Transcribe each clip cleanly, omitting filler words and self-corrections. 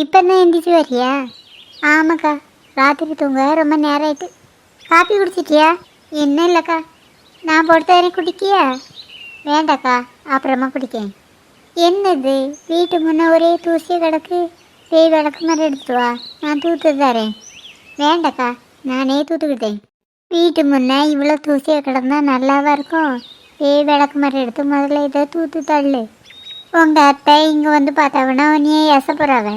இப்போ தான் எந்திரிச்சு வரியா? ஆமாக்கா, ராத்திரி தூங்க ரொம்ப நேரம் ஆயிட்டு. காப்பி குடிச்சிட்டியா? என்ன இல்லைக்கா, நான் போட்டு தரேன், குடிக்கியா? வேண்டாக்கா, அப்புறமா குடிக்கேன். என்னது, வீட்டு முன்னே ஒரே தூசி கிடக்கு. பேய் விளக்கு மாதிரி எடுத்துட்டு வா, நான் தூத்து தரேன். வேண்டாக்கா, நானே தூத்துக்கிட்டேன். வீட்டு முன்னே இவ்வளோ தூசியாக கிடந்தா நல்லாவா இருக்கும்? பேய் விளக்கு மாதிரி எடுத்து முதல்ல இதை தூத்து தள்ளு. உங்கள் அத்தை இங்கே வந்து பார்த்தாவனா நீ எசப்படுறாவ.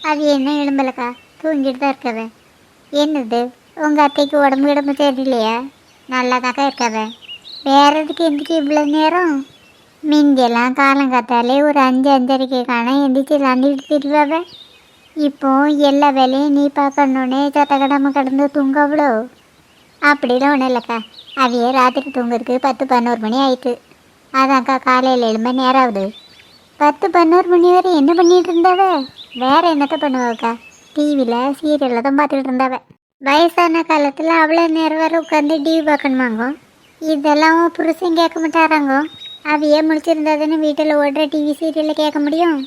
அது என்ன எலும்பலக்கா, தூங்கிட்டு தான் இருக்கவ. என்னது, உங்கள் அத்தைக்கு உடம்பு தெரியலையா? நல்லா தாக்கா இருக்கவ. வேற எதுக்கு எந்திரிக்க இவ்வளோ நேரம்? மிந்தியெல்லாம் காலங்காத்தாலே ஒரு 5-5:30 காண எந்திரிச்சு விளாண்டுக்கிட்டு திரிவாவ. இப்போ எல்லா வேலையும் நீ பார்க்கணுன்னே சத்தக்கடாமல் கடந்து தூங்கவ்வளோ? அப்படிலாம் ஒன்றும் இல்லைக்கா, அவையே ராத்திரி தூங்குறதுக்கு 10-11 மணி ஆயிட்டு. அதான்க்கா காலையில் எழும்ப நேரம் ஆகுது. 10-11 மணி வரை என்ன பண்ணிகிட்டு இருந்தாவ? வேறு என்னத்த பண்ணுவாக்கா, டிவியில் சீரியலில் தான் பார்த்துக்கிட்டு இருந்தாவ. வயசான காலத்தில் அவ்வளோ நேரம் வரை உட்காந்து டிவி பார்க்கணுமாங்க? இதெல்லாம் புருஷன் கேட்க மாட்டாராங்க? அவையே முடிச்சிருந்தா தானே வீட்டில் ஓடுற டிவி சீரியலில் கேட்க முடியும்.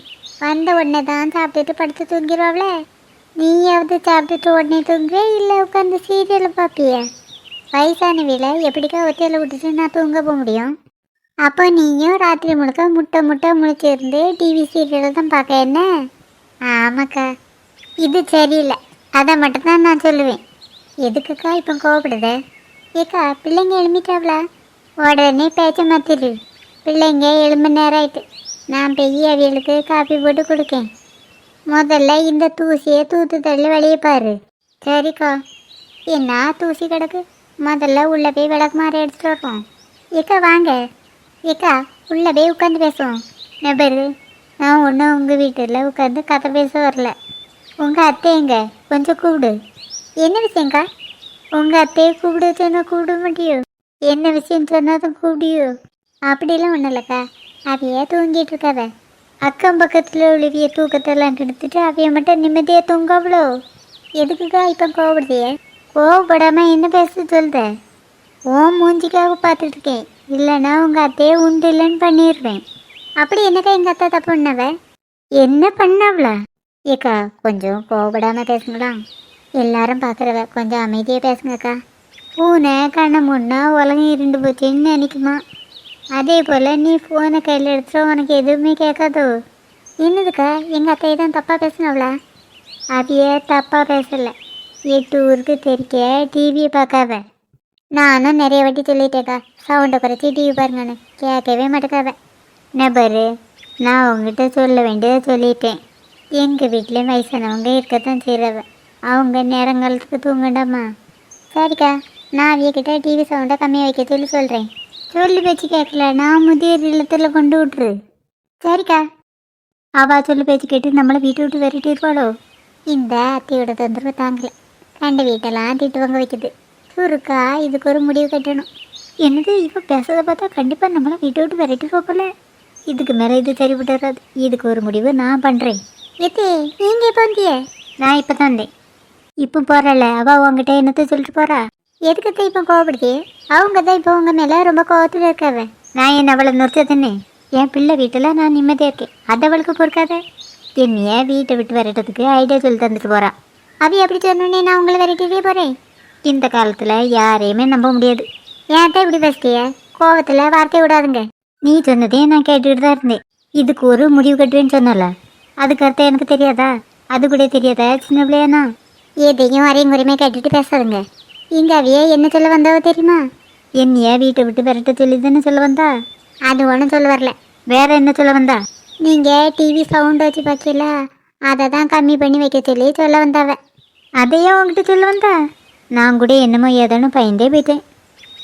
வந்த உடனே தான் சாப்பிட்டுட்டு படுத்து தூங்கிடுவாங்களே. நீயாவது சாப்பிட்டுட்டு உடனே தூங்குவே, இல்லை உட்காந்து சீரியலை பார்ப்பிய? வயசான வீலை எப்படிக்கா ஒத்தையில் விட்டுட்டு நான் தூங்க போக முடியும்? அப்போ நீயும் ராத்திரி முழுக்க முட்டை முழிச்சிருந்து டிவி சீரியலை தான் பார்க்க என்ன? ஆமாக்கா, இது சரியில்லை, அதை மட்டும்தான் நான் சொல்லுவேன். எதுக்குக்கா இப்போ கோவப்படுத? ஏக்கா, பிள்ளைங்க எழுமிட்டாவளா? உடனே பேச்ச மாத்திரு. பிள்ளைங்க எழும்ப நேரம் ஆயிட்டு. நான் பெய்ய அவியலுக்கு காப்பி போட்டு கொடுக்கேன். முதல்ல இந்த தூசியை தூத்து தள்ளி வெளியே பாரு. சரிக்கா. என்ன தூசி கிடக்கு, முதல்ல உள்ளே போய் விளக்கு மாற எடுத்துட்டு வரோம். ஏக்கா வாங்க. ஏக்கா, உள்ளே போய் உட்காந்து பேசுவோம். நபரு, நான் ஒன்றும் உங்கள் வீட்டில் உட்காந்து கதை பேச வரல. உங்கள் அத்தை எங்க, கொஞ்சம் கூப்பிடு. என்ன விஷயங்க்கா? உங்கள் அத்தையை கூப்பிட சொன்னால் கூப்பிட முடியும்? என்ன விஷயம் சொன்னாதான் கூப்பிடியோ? அப்படிலாம் ஒன்றும் இல்லைக்கா, அவையே தூங்கிட்டு இருக்காவ. அக்கம் பக்கத்தில் உழுவிய தூக்கத்தெல்லாம் கெடுத்துட்டு அவைய மட்டும் நிம்மதியாக தூங்கவ்வளோ? எதுக்குக்கா இப்போ கோவப்படுதிய? கோவப்படாமல் என்ன பேச சொல்லுத? ஓம் மூஞ்சிக்காக பார்த்துட்ருக்கேன், இல்லைன்னா உங்கள் அத்தையே உண்டு இல்லைன்னு பண்ணிடுவேன். அப்படி என்னக்கா எங்கள் அத்தை தப்பு பண்ணவ? என்ன பண்ணவளா? ஏக்கா, கொஞ்சம் கோவப்படாமல் பேசுங்களா? எல்லாரும் பார்க்குறவ, கொஞ்சம் அமைதியாக பேசுங்கக்கா. பூனை கண்ணை முன்னா உலகம் இருண்டு போச்சுன்னு நினைக்குமா? அதே போல் நீ ஃபோனை கையில் எடுத்துகிற உனக்கு எதுவுமே கேட்காதோ? என்னதுக்கா, எங்கள் அத்தையை தான் தப்பாக பேசினவளா? அதையே தப்பாக பேசலை, 8 ஊருக்கு தெரிக்க டிவியை பார்க்காவ. நானும் நிறைய வாட்டி சொல்லிட்டேக்கா, சவுண்டை குறைச்சி டிவி பாருங்கன்னு, கேட்கவே மாட்டேக்காவ. நபரு, நான் உங்ககிட்ட சொல்ல வேண்டியதை சொல்லிட்டேன். எங்கள் வீட்லேயும் வயசானவங்க இருக்கத்தான் செய்கிறவ, அவங்க நேரங்காலத்துக்கு தூங்கண்டாமா? சரிக்கா, நான் அவியக்கிட்ட டிவி சவுண்டை கம்மியாக வைக்க சொல்லி சொல்கிறேன். சொல்லி பேச்சு கேட்கல, நான் முதியோர் இல்லத்தில் கொண்டு விட்ரு. சரிக்கா. அவள் சொல்லி பேச்சு கேட்டு நம்மளை வீட்டை விட்டு விரட்டிடுவாளோ? இந்த அத்தையோட தொந்தரவு தாங்கலை, கண்ட வீட்டெல்லாம் திட்டுவாங்க வைக்குது. சுருக்கா, இதுக்கு ஒரு முடிவு கட்டணும். என்னது, இப்போ பேசுறதை பார்த்தா கண்டிப்பாக நம்மளை வீட்டை விட்டு விரட்டிடுவா போல. இதுக்கு மேலே இது சரிப்பட்டு வராது, இதுக்கு ஒரு முடிவு நான் பண்ணுறேன். எத்தே, நீங்கள் எப்போ வந்திய? நான் இப்போ தான் வந்தேன். இப்போ போகிறல, அவள் உங்ககிட்ட என்னத்தை சொல்லிட்டு போகிறா? எதுக்கத்தை இப்போ கோவப்படுது? அவங்க தான் இப்போ உங்கள் மேலே ரொம்ப கோவத்தில் இருக்காவ. நான் என்ன அவளை நிறுத்ததுன்னு? என் பிள்ளை வீட்டில் நான் நிம்மதியாக இருக்கேன், அது அவளுக்கு பொறுக்காத. என்னைய வீட்டை விட்டு விரட்டுறதுக்கு ஐடியா சொல்லி தந்துட்டு போகிறா. அவ எப்படி சொன்னோன்னே நான் உங்களை விரட்டிட்டே போகிறேன்? இந்த காலத்தில் யாரையுமே நம்ப முடியாது. ஏன்ட்ட இப்படி பேசிட்டிய? கோவத்தில் வார்த்தை விடாதுங்க. நீ சொன்னதே நான் கேட்டுக்கிட்டு தான் இருந்தேன். இதுக்கு ஒரு முடிவு கட்டுவேன்னு சொன்னல, அதுக்கு அர்த்தம் எனக்கு தெரியாதா? அது கூட தெரியாதா சின்ன பிள்ளையானா? எதையும் அரையும் குறையுமே கேட்டுட்டு பேசாதுங்க. இங்கே அவையே என்ன சொல்ல வந்தாவோ தெரியுமா? என்னைய வீட்டை விட்டு விரட்ட சொல்லி தானே சொல்ல வந்தா? அது ஒன்றும் சொல்ல வரல. வேற என்ன சொல்ல வந்தா? நீங்கள் டிவி சவுண்ட் வச்சு பார்க்கல, அதை தான் கம்மி பண்ணி வைக்க சொல்லி சொல்ல வந்தாவ. அதையே உங்ககிட்ட சொல்ல வந்தா? நான் கூட என்னமோ ஏதோன்னு பயந்தே போயிட்டேன்.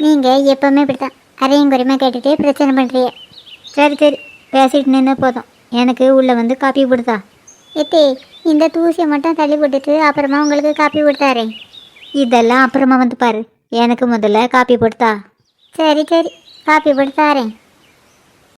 நீங்கள் எப்போவுமே இப்படித்தான் அரையும் குறையுமா கேட்டுகிட்டே பிரச்சனை பண்ணுறிய. சரி சரி, பேசிட்டு நின்று போதும், எனக்கு உள்ளே வந்து காப்பி போடுதா. எத்தே, இந்த தூசியை மட்டும் தள்ளி போட்டுட்டு அப்புறமா உங்களுக்கு காப்பி போட்டுத்தாரேன். இதெல்லாம் அப்புறமா வந்து பாரு, எனக்கு முதல்ல காப்பி போட்டுத்தா. சரி சரி, காப்பி போட்டு தாரேன்.